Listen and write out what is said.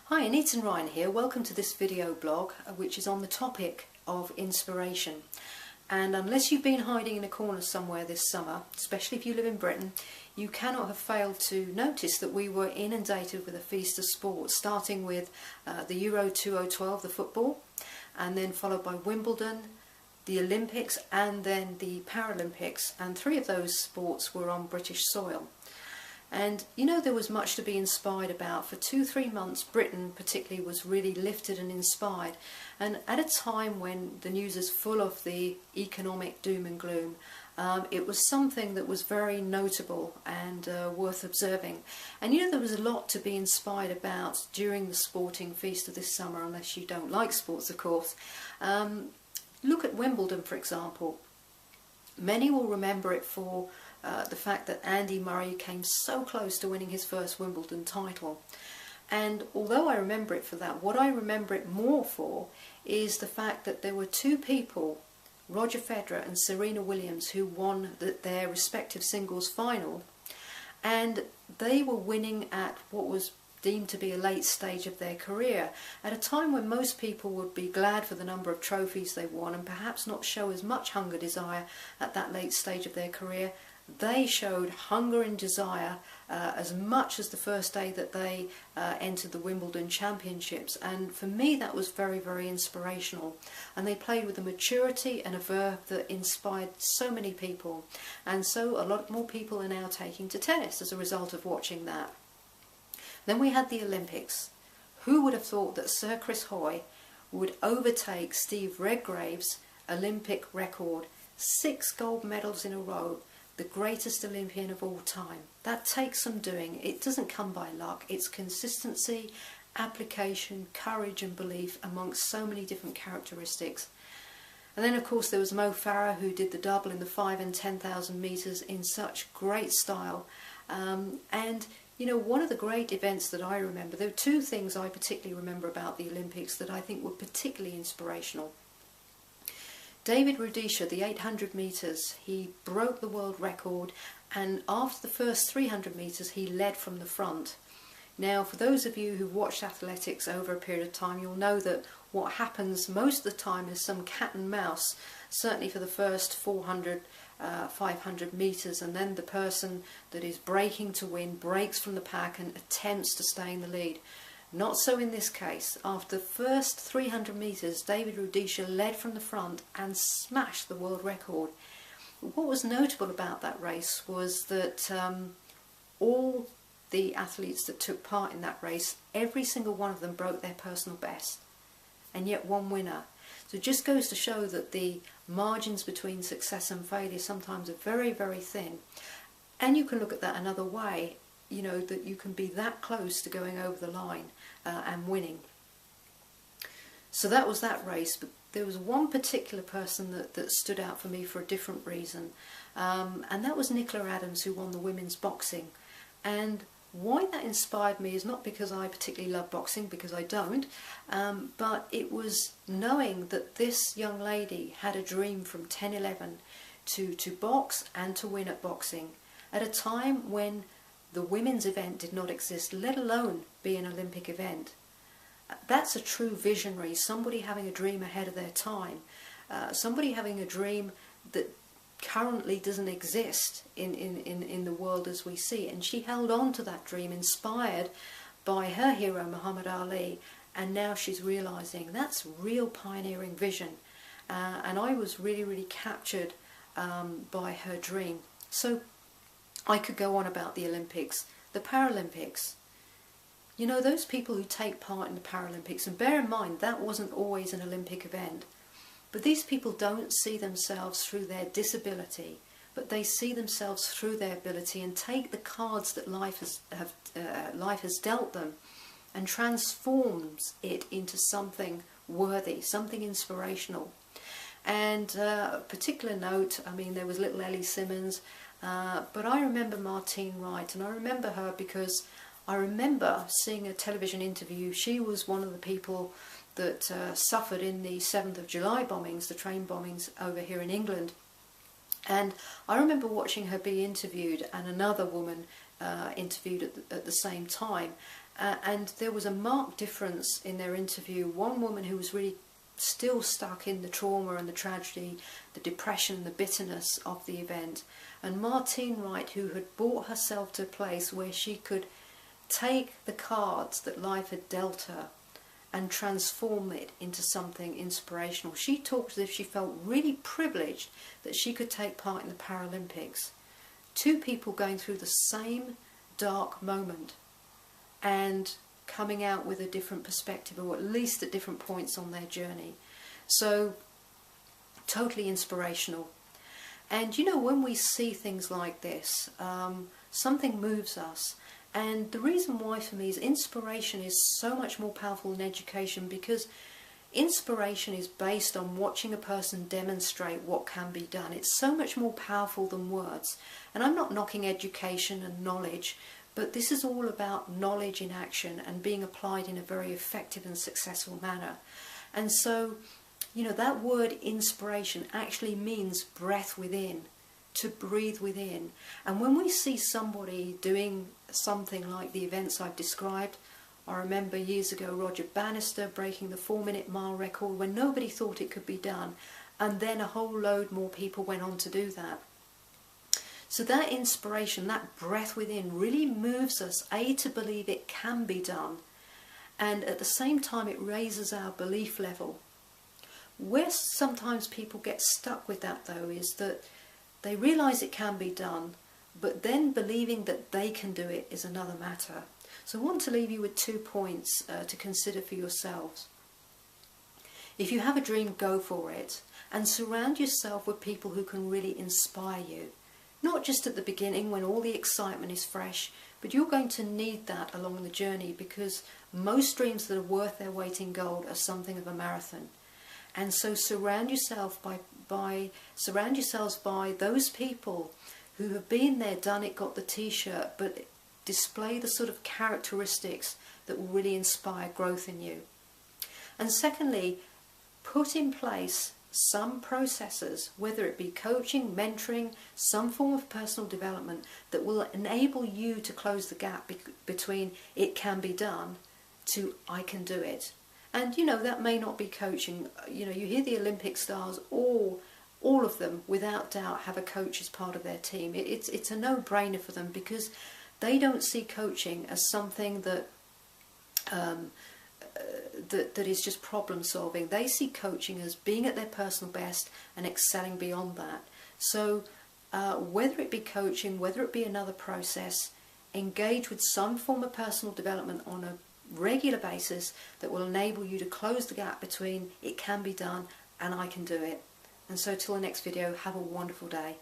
Hi, Anita and Ryan here. Welcome to this video blog which is on the topic of inspiration. And unless you've been hiding in a corner somewhere this summer, especially if you live in Britain, you cannot have failed to notice that we were inundated with a feast of sport, starting with the Euro 2012, the football, and then followed by Wimbledon, the Olympics and then the Paralympics, and three of those sports were on British soil. And you know, there was much to be inspired about. For 2-3 months Britain particularly was really lifted and inspired, and at a time when the news is full of the economic doom and gloom, it was something that was very notable and worth observing. And you know, there was a lot to be inspired about during the sporting feast of this summer, unless you don't like sports, of course. Look at Wimbledon, for example. Many will remember it for the fact that Andy Murray came so close to winning his first Wimbledon title. And although I remember it for that, what I remember it more for is the fact that there were two people, Roger Federer and Serena Williams, who won their respective singles final, and they were winning at what was deemed to be a late stage of their career, at a time when most people would be glad for the number of trophies they won and perhaps not show as much hunger desire at that late stage of their career. They showed hunger and desire as much as the first day that they entered the Wimbledon Championships, and for me that was very, very inspirational. And they played with a maturity and a verve that inspired so many people, and so a lot more people are now taking to tennis as a result of watching that. Then we had the Olympics. Who would have thought that Sir Chris Hoy would overtake Steve Redgrave's Olympic record, 6 gold medals in a row, the greatest Olympian of all time? That takes some doing. It doesn't come by luck. It's consistency, application, courage and belief amongst so many different characteristics. And then of course there was Mo Farah, who did the double in the 5 and 10,000 metres in such great style. And you know, one of the great events that I remember, there are two things I particularly remember about the Olympics that I think were particularly inspirational. David Rudisha, the 800 metres, he broke the world record, and after the first 300 metres he led from the front. Now, for those of you who've watched athletics over a period of time, you'll know that what happens most of the time is some cat and mouse, certainly for the first 400, 500 metres, and then the person that is breaking to win breaks from the pack and attempts to stay in the lead. Not so in this case. After the first 300 metres, David Rudisha led from the front and smashed the world record. What was notable about that race was that all the athletes that took part in that race, every single one of them broke their personal best, and yet one winner. So it just goes to show that the margins between success and failure sometimes are very, very thin. And you can look at that another way, you know, that you can be that close to going over the line and winning. So that was that race, but there was one particular person that stood out for me for a different reason, and that was Nicola Adams, who won the women's boxing. And why that inspired me is not because I particularly love boxing, because I don't, but it was knowing that this young lady had a dream from 10-11 to box and to win at boxing, at a time when the women's event did not exist, let alone be an Olympic event. That's a true visionary, somebody having a dream ahead of their time, somebody having a dream that currently doesn't exist in the world as we see it. And she held on to that dream, inspired by her hero Muhammad Ali, and now she's realising that's real pioneering vision. And I was really, really captured by her dream. So I could go on about the Olympics, the Paralympics. You know, those people who take part in the Paralympics, and bear in mind that wasn't always an Olympic event, but these people don't see themselves through their disability, but they see themselves through their ability and take the cards that life has dealt them and transforms it into something worthy, something inspirational. And a particular note, I mean, there was little Ellie Simmons, but I remember Martine Wright, and I remember her because I remember seeing a television interview. She was one of the people that suffered in the 7th of July bombings, the train bombings over here in England. And I remember watching her be interviewed, and another woman interviewed at the same time. and there was a marked difference in their interview. One woman who was really still stuck in the trauma and the tragedy, the depression, the bitterness of the event, and Martine Wright, who had brought herself to a place where she could take the cards that life had dealt her and transform it into something inspirational. She talked as if she felt really privileged that she could take part in the Paralympics. Two people going through the same dark moment and coming out with a different perspective, or at least at different points on their journey. So totally inspirational. And you know, when we see things like this, something moves us. And the reason why for me is inspiration is so much more powerful than education, because inspiration is based on watching a person demonstrate what can be done. It's so much more powerful than words. And I'm not knocking education and knowledge, but this is all about knowledge in action and being applied in a very effective and successful manner. And so, you know, that word inspiration actually means breath within, to breathe within. And when we see somebody doing something like the events I've described, I remember years ago Roger Bannister breaking the 4-minute mile record when nobody thought it could be done, and then a whole load more people went on to do that. So that inspiration, that breath within, really moves us, A, to believe it can be done, and at the same time it raises our belief level. Where sometimes people get stuck with that though is that they realise it can be done, but then believing that they can do it is another matter. So I want to leave you with 2 points to consider for yourselves. If you have a dream, go for it, and surround yourself with people who can really inspire you. Not just at the beginning when all the excitement is fresh, but you're going to need that along the journey, because most dreams that are worth their weight in gold are something of a marathon. And so surround yourselves by those people who have been there, done it, got the t-shirt, but display the sort of characteristics that will really inspire growth in you. And secondly, put in place some processes, whether it be coaching, mentoring, some form of personal development that will enable you to close the gap between it can be done to I can do it. And you know, that may not be coaching. You know, you hear the Olympic stars, all of them without doubt have a coach as part of their team. It's a no-brainer for them, because they don't see coaching as something that that is just problem solving. They see coaching as being at their personal best and excelling beyond that. So whether it be coaching, whether it be another process, engage with some form of personal development on a regular basis that will enable you to close the gap between it can be done and I can do it. And so till the next video, have a wonderful day.